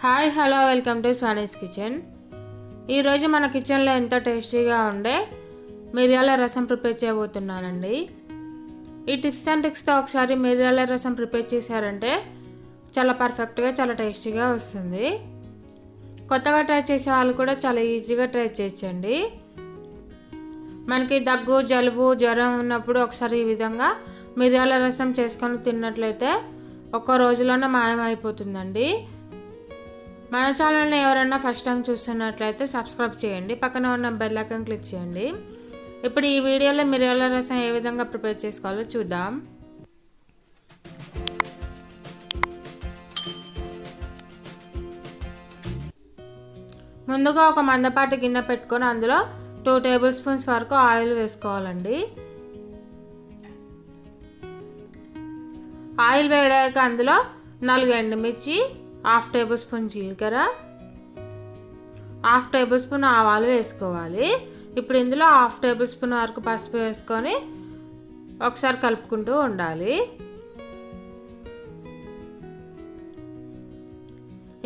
Hi hello welcome to Swani's kitchen. ఈరోజు మన కిచెన్లో ఎంతో టేస్టీగా ఉండే మిరియాల రసం ప్రిపేర్ చేయబోతున్నానండి. ఈ టిప్స్ అండ్ ట్రిక్స్తో ఒకసారి మిరియాల రసం ప్రిపేర్ చేశారంటే చాలా పర్ఫెక్ట్గా చాలా టేస్టీగా వస్తుంది. కొత్తగా ట్రై చేసే వాళ్ళు కూడా చాలా ఈజీగా ట్రై చేయొచ్చండి. మనకి దగ్గు జలుబు జ్వరం ఉన్నప్పుడు ఒకసారి ఈ విధంగా మిరియాల రసం చేసుకొని తిన్నట్లయితే ఒక్క రోజులోనే మాయమైపోతుందండి. మన ఛానల్ని ఎవరైనా ఫస్ట్ టైం చూస్తున్నట్లయితే సబ్స్క్రైబ్ చేయండి, పక్కన ఉన్న బెల్ ఐకాన్ క్లిక్ చేయండి. ఇప్పుడు ఈ వీడియోలో మిరియాల రసం ఏ విధంగా ప్రిపేర్ చేసుకోవాలో చూద్దాం. ముందుగా ఒక మందపాటి గిన్నె పెట్టుకొని అందులో 2 టేబుల్ స్పూన్స్ వరకు ఆయిల్ వేసుకోవాలండి. ఆయిల్ వేడాక అందులో 4 ఎండుమిర్చి, 1/2 టేబుల్ స్పూన్ జీలకర్ర, 1/2 టేబుల్ స్పూన్ ఆవాలు వేసుకోవాలి. ఇప్పుడు ఇందులో 1/2 టేబుల్ స్పూన్ వరకు పసుపు వేసుకొని ఒకసారి కలుపుకుంటూ ఉండాలి.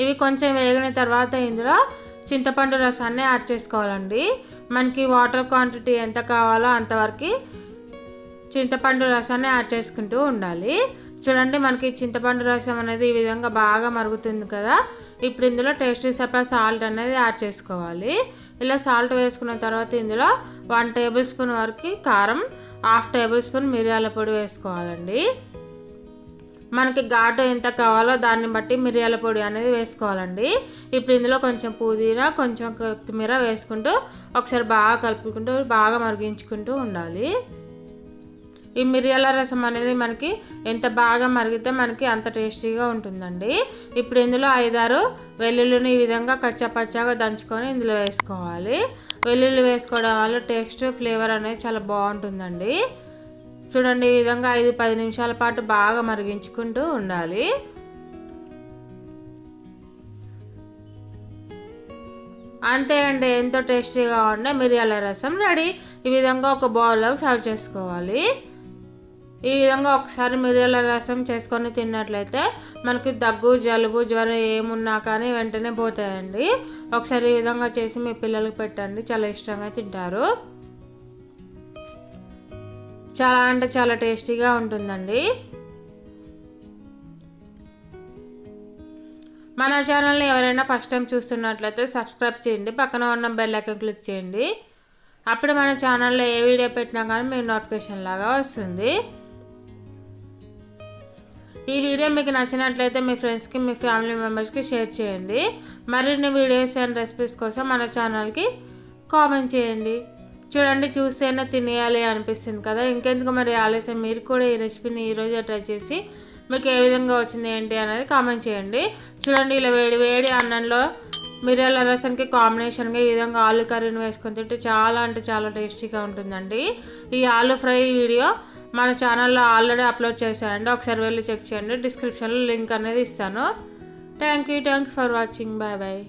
ఇవి కొంచెం వేగిన తర్వాత ఇందులో చింతపండు రసాన్ని యాడ్ చేసుకోవాలండి. మనకి వాటర్ క్వాంటిటీ ఎంత కావాలో అంతవరకు చింతపండు రసాన్ని యాడ్ చేసుకుంటూ ఉండాలి. చూడండి, మనకి చింతపండు రసం అనేది ఈ విధంగా బాగా మరుగుతుంది కదా. ఇప్పుడు ఇందులో టేస్ట్కి సరిపడా సాల్ట్ అనేది యాడ్ చేసుకోవాలి. ఇలా సాల్ట్ వేసుకున్న తర్వాత ఇందులో 1 టేబుల్ స్పూన్ వరకు కారం, 1/2 టేబుల్ స్పూన్ మిరియాల పొడి వేసుకోవాలండి. మనకి ఘాటు ఎంత కావాలో దాన్ని బట్టి మిరియాల పొడి అనేది వేసుకోవాలండి. ఇప్పుడు ఇందులో కొంచెం పుదీనా, కొంచెం కొత్తిమీర వేసుకుంటూ ఒకసారి బాగా కలుపుకుంటూ బాగా మరిగించుకుంటూ ఉండాలి. ఈ మిరియాల రసం అనేది మనకి ఎంత బాగా మరిగితే మనకి అంత టేస్టీగా ఉంటుందండి. ఇప్పుడు ఇందులో 5-6 వెల్లుల్లిని ఈ విధంగా కచ్చాపచ్చాగా దంచుకొని ఇందులో వేసుకోవాలి. వెల్లుల్లి వేసుకోవడం వల్ల టేస్ట్ ఫ్లేవర్ అనేది చాలా బాగుంటుందండి. చూడండి, ఈ విధంగా 5-10 నిమిషాల పాటు బాగా మరిగించుకుంటూ ఉండాలి. అంతే అండి, ఎంతో టేస్టీగా ఉండే మిరియాల రసం రెడీ. ఈ విధంగా ఒక బౌల్లోకి సర్వ్ చేసుకోవాలి. ఈ విధంగా ఒకసారి మిరియాల రసం చేసుకొని తిన్నట్లయితే మనకి దగ్గు జలుబు జ్వరం ఏమున్నా కానీ వెంటనే పోతాయండి. ఒకసారి ఈ విధంగా చేసి మీ పిల్లలకు పెట్టండి, చాలా ఇష్టంగా తింటారు. చాలా అంటే చాలా టేస్టీగా ఉంటుందండి. మన ఛానల్ని ఎవరైనా ఫస్ట్ టైం చూస్తున్నట్లయితే సబ్స్క్రైబ్ చేయండి, పక్కన ఉన్న బెల్ ఐకాన్ క్లిక్ చేయండి. అప్పుడు మన ఛానల్లో ఏ వీడియో పెట్టినా కానీ మీకు నోటిఫికేషన్ లాగా వస్తుంది. ఈ వీడియో మీకు నచ్చినట్లయితే మీ ఫ్రెండ్స్కి, మీ ఫ్యామిలీ మెంబర్స్కి షేర్ చేయండి. మరిన్ని వీడియోస్ అండ్ రెసిపీస్ కోసం మన ఛానల్కి కామెంట్ చేయండి. చూడండి, చూస్తేనే తినేయాలి అనిపిస్తుంది కదా. ఇంకెందుకు మరి ఆలస్యం, మీరు కూడా ఈ రెసిపీని ఈరోజు ట్రై చేసి మీకు ఏ విధంగా వచ్చింది ఏంటి అనేది కామెంట్ చేయండి. చూడండి, ఇలా వేడి వేడి అన్నంలో మిరియాల రసానికి కాంబినేషన్గా ఈ విధంగా ఆలు కర్రీని వేసుకొని తింటే చాలా అంటే చాలా టేస్టీగా ఉంటుందండి. ఈ ఆలు ఫ్రై వీడియో మన ఛానల్లో ఆల్రెడీ అప్లోడ్ చేశానండి, ఒకసారి వెళ్ళి చెక్ చేయండి. డిస్క్రిప్షన్లో లింక్ అనేది ఇస్తాను. Thank you for watching. Bye bye.